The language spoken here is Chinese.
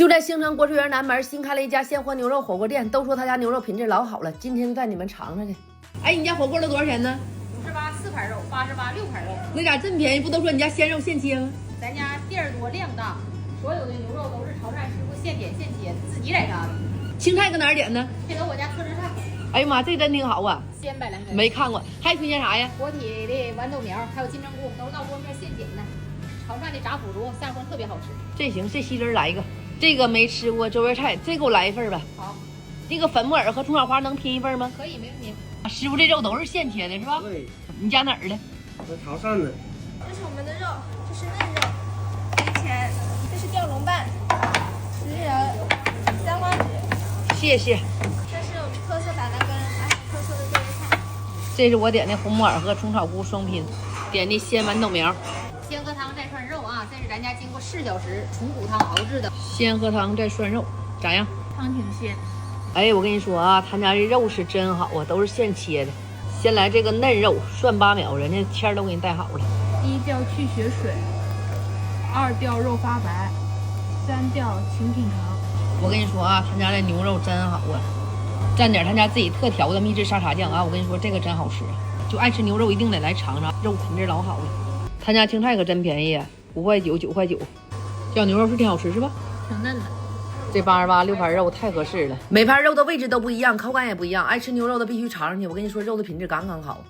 就在兴城国税园南门新开了一家鲜活牛肉火锅店，都说他家牛肉品质老好了，今天就带你们尝尝去。哎，你家火锅都多少钱呢？58四盘肉，88六盘肉。那咋这么便宜？不都说你家鲜肉现切吗？咱家地儿多量大，所有的牛肉都是潮汕师傅现点现切，自己在家的。青菜搁哪儿点呢？配合我家特制菜。哎呀妈，这真挺好啊！鲜百兰根。没看过，还推荐啥呀？活体的豌豆苗，还有金针菇，都是到锅面现剪的。潮汕的炸腐竹下锅特别好吃。这行，这西汁来一个。这个没吃过周围菜，这给我来一份吧。好。那个粉木耳和葱小花能拼一份吗？可以，没问题。师傅，这肉都是现切的是吧？对。你家哪儿的？我潮汕的。这是我们的肉，这是嫩肉，没钱。这是吊龙瓣、食仁、三花趾。谢谢。这是我们特色百兰根，还有特色的对味菜。这是我点的红木耳和葱炒菇双拼，点的鲜豌豆苗。鲜荷汤蘸涮肉啊，这是咱家经过4小时纯骨汤熬制的。鲜荷汤蘸涮肉咋样？汤挺鲜。哎，我跟你说啊，他家这肉是真好啊，都是现切的。先来这个嫩肉，涮8秒，人家签都给你带好了。1吊去血水，2吊肉发白，3吊清品糖。我跟你说啊，他家这牛肉真好啊，蘸点他家自己特调的秘制沙茶酱啊，我跟你说这个真好吃，就爱吃牛肉一定得来尝尝，肉品质老好了。他家青菜可真便宜啊，5块9、9块9。小牛肉是挺好吃是吧？挺嫩的。这886盘肉太合适了，每盘肉的位置都不一样，口感也不一样，爱吃牛肉的必须尝上去。我跟你说，肉的品质刚刚好。